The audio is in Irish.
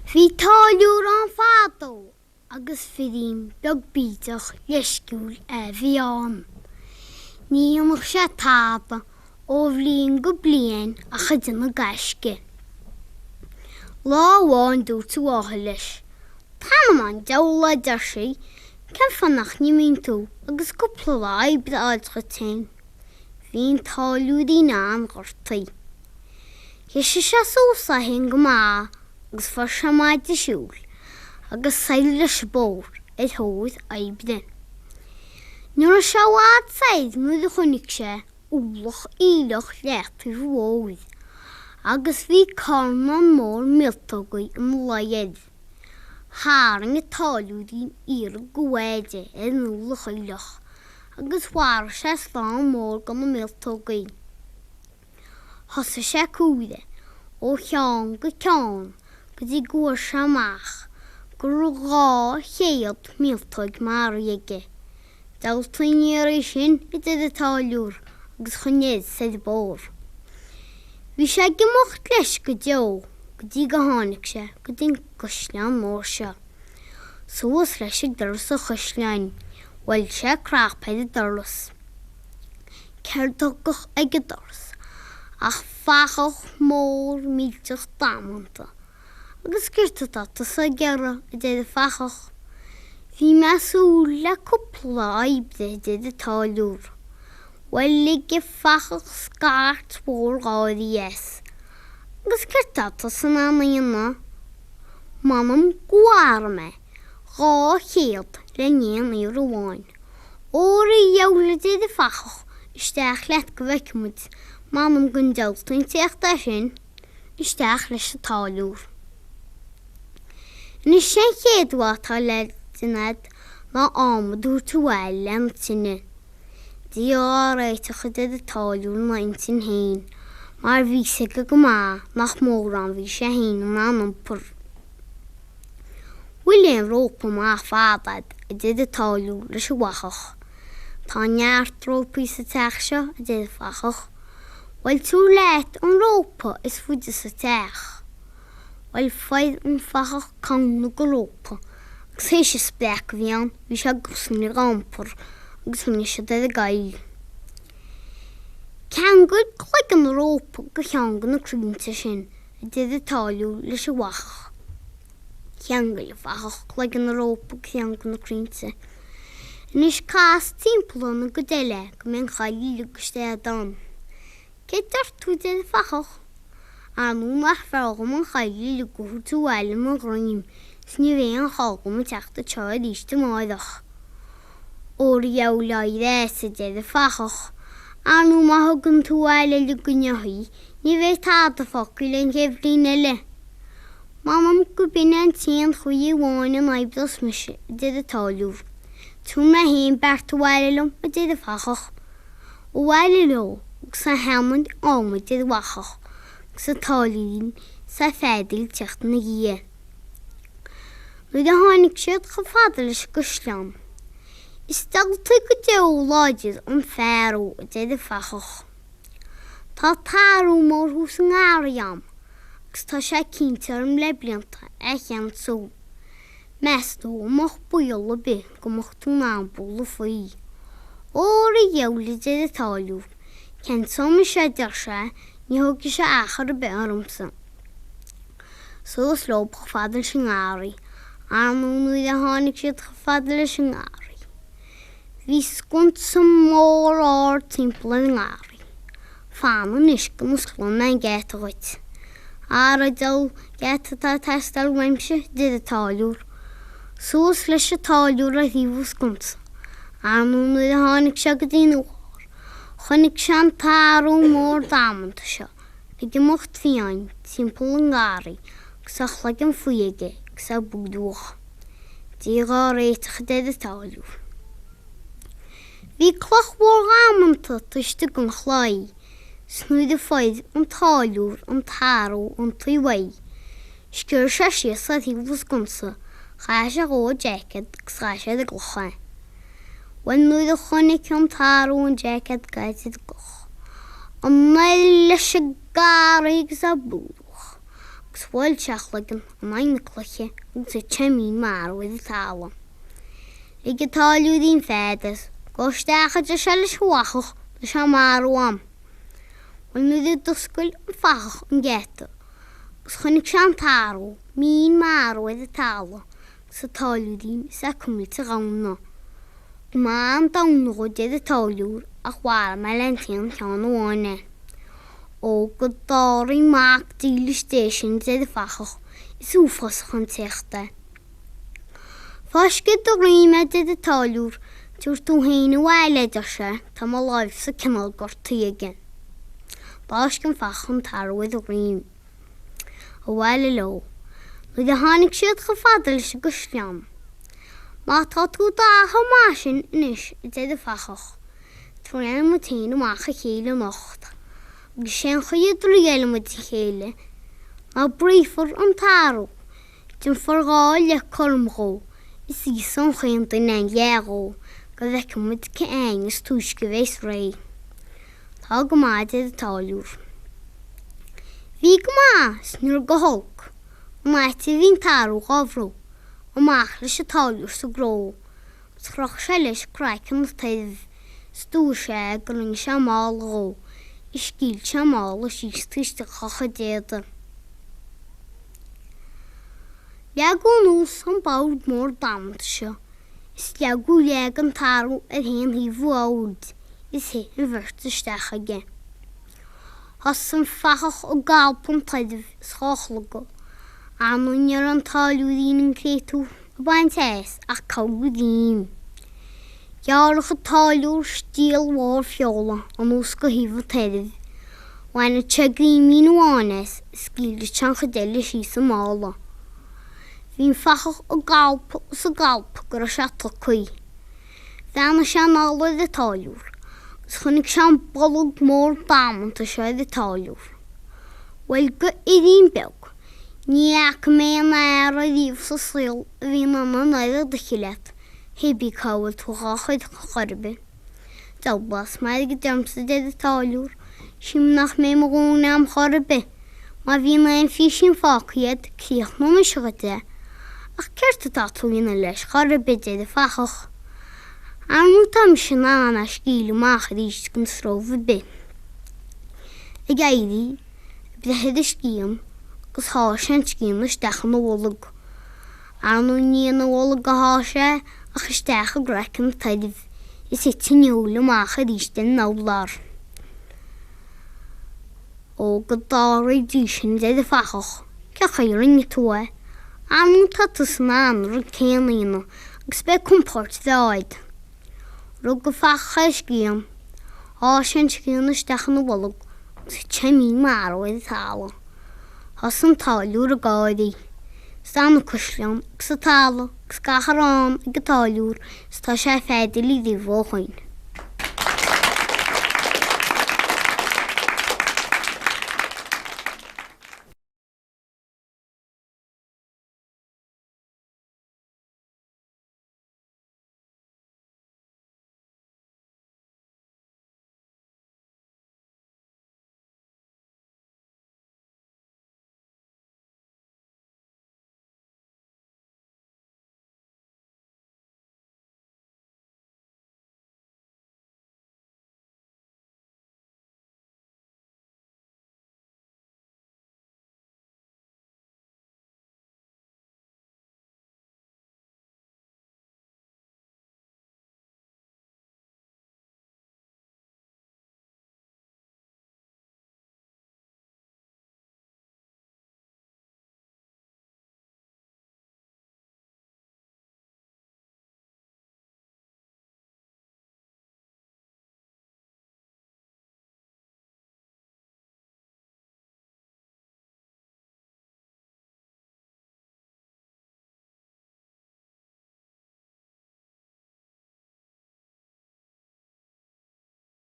Bhí táiliúr an fádó agus firín beag bíteach leisciúil bhí an. Ní amach sé tápa ó bhlíon go bliain a chuidir na gaisce. Láháin dúirt tú átha leis. Tánaman deola deirsaí, cean fannach ní mín tú agus cúpla láid bid áiltra tain. Bhín táiliúí ná an gortaí. Heise sé sósa hen go má agus far se maid de siúil, agus saoil leis bór thóid aibde. Nuair a se bhád said mu a chunig sé úlach ílach leachtaí bhóid, agus bhí carnan mór miltógaí an laiad. Háring a táiliúí ar gohhaide úlach ílach, agus bhhar sé slán mór gan na miltógaí. Thosa sé cúide ó cheann go ceann go dtí gúir sé amach gur gá chéad míltóig mar dhéige. Daltaí ar sin i dtí táiliúr agus chunéad sa bór. Bhí sé gimocht leis go deo go dtí go tháinig sé go dtí cosleán mór se. Suas leis ag doras a chosleáin, bhfuil sé crachpaid a doras. Ceirteach ag a doras, ach fachach mór míteach dámanta. Agus girta sa gera a dtí fachach. Bhí measú le cúpla aibde dtí táiliúr. Bhfuil lige fachach scart mór gáirí es. Agus girta san anaíonna. Manam gwarme, gá chéad le níon ar bháin. Óra dheola dtí fachach isteach leat go bhheicimid. Manam gon dealtain tíochta sin isteach leis a táiliúr. Ní sé chéadhátá le duine ná ámadú tú bhil le an tine. Dí áréiteach dtí táiliúr 19 hain, mar bhí sé go má nach mór an bhí sé hain an anampur. Bhuiléon rópa má fádad a dtí táiliúr leis bhachach. Tá neart rópaí sa teach seo a dtí fachach. Bhfuil tú leit an rópa is fuide sa teach. Bhfuil feid an fachach canna go rópa, agus é sé spleach bhí an, bhí sé gusan i rampur, agus bhí sé de gail. Ceann go chluig an rópa go cheangan na crínte sin a dtí táiliúr leis bhachach. Ceann go le fachach chluig an rópa go cheangan na crínte. Nis cás timppla na go déile go mbeadh chailí agus téadán. Céidir tú dtí fachach? Anú mar feargam an chailí le go tú bhile mar ghraím, sní bhé an chágam a teachta teo ríiste máidach. Óra dheola réasa dtí fachach. Anú mar thugann tú bhile le go neothaí, ní bheith táta focail an chéimhlín eile. Manam go bine an tíon chuí bháin an aibdas mis dtí táiliúr. Tú na haon bearta bhile lom a dtí fachach. Ó bhile leo agus sa heamand ámad dtí bhachach, agus sa táiliúin sa féidir teachta na gí. Nuair a tháinig siad go fada leis go sleán. Is daltaí go deo láidir an fearú a dtí fachach. Tá tarú mór hús an gáiríam, agus tá sé cinnte arm le blianta cheann sú. Meastú amach buola be go mbeadh tú nábúla faoi. Óra dheola dtí táiliúr, ceann sama sé deir sé ní thugad sé achar a bit ormsa. Suas lob go fada leis an gáirí, anú nuair a tháinig siad go fada leis an gáirí. Bhí scunt sa mór ár timppla an gáirí. Fána niscan na sclún na gceata goit. Ara dul gceata tá testal weimse dtí táiliúr. Suas leis a táiliúr a dhíomh scunt. Anú nuair a tháinig sé go dtí na bhár. Chonig sé an tarú mór dámanta seo, ag gimocht fiáin timppla an gáirí, agus a chluig an fuige agus a búdúach. Dí gá réiteach dtí táiliúr. Bhí cloch mór ámanta tuiste gon chláí, snúid a fáid an táiliúr an tarú an tuighaí. Sciúr sé síos a dhíomh sconsa, chá sé gó jacket agus chá sé de glocha. Bhain nuair a chonig an tarú an jacket gaiid goch. An nail leis a gáirí agus a búdúach, Swail seachlagan an ainaclache agus a temín mar with tala. Ig a talú dín fédas, gosteach a se leis huachach na se marú am. Wel nu ddi dysgwyl yn ffach yn geta. Os chynnig sian tarw, mi'n marw edrych talo, sa talw dim sa cymryd sa gawno. Ma'n dawnw edrych talwr a chwarae mae lentian llan o wane. O gydori mag daily stations edrych fachach is wfos chan techta. Fasgyd o rhymed edrych talwr, tiw'r dwhyn y waeled ose, tam o laif sa cynnal gortiegan. Bas gan fachon tarwydd o rhym. O wel y lo. Roedd y hanig sydd chyffadol sy'n gysliam. Mae todw da o masin nis y dedd y fachach. Trwy'n am y tyn o mach y cheile mocht. Gysien chwy y drwyel am y cheile. Mae brifwr am tarw. Dyn fforgol y colmgo. I syson chyn dyn e'n iego. Gyda cymryd caen ys tŵsgyfeis rei. Tá go maid y talwr. Fi gma, snwyr gohog. O maid i fi'n tarw gofro. O mach leis y talwr sy'n gro. Sgroch se leis craig yn y tydd. Stŵr se gryng se mal go. I sgil se mal o sys tystig choch y deda. Liag o'n ús yn bawd mor damd se. Is liag o liag yn tarw yr hen hifw awd. Is he yn fyrt y stach again. Has yn ffachach o galpon tyddif schochlogo. Anwn yr an talw ddyn yn cretw y baint es a cawg ddyn. Iarwch y talw'r stil war fiola an osgo hif o tyddif. Wain y tygri min o anes sgil y chan chydeli sys y mala. Fi'n ffachach o galp os y galp gyda siatl cwy. Fan y sian alwyd y talw'r. Chynnig sian bolwg môr damant a siad y talwr. Wel go iddyn bewg. Ni ac mewn air oedd if sa syl fi'n anna naid o dychilet. Hebi cawl twchachyd chorbe. Dalbas mae gydamsyd edrych talwr. Simnach mewn mwgwn am chorbe. Mae fi'n ein ffysyn ffaciad cych mwyn y siagde. Ac cert y tatw yn y leis chorbe edrych ffachach. Arnw tam sy'n anna sgil o mach ddys gyn srof y be. Y gairi, bydd hyd y sgim, gos hasen sgim y stach yn olwg. Arnw ni yn olwg o hase, ach y stach o grec yn tydydd, i sut yn iwl o mach ddys dyn nawlar. O gydori dys yn dedd y ffachach, cach eir yn y twa. Arnw tatws yn anr y cael un o, ag sbe cwmport ddaid. Rwg y ffach a sgim. Os yn sgim y stach yn y wolwg. Sy'n mi'n marw edrych talo. Os yn talwr y goedi. Stan y cwslion. Gs y talo. Gs gach ar on y talwr. Sta siai ffedil I ddifo chwyn.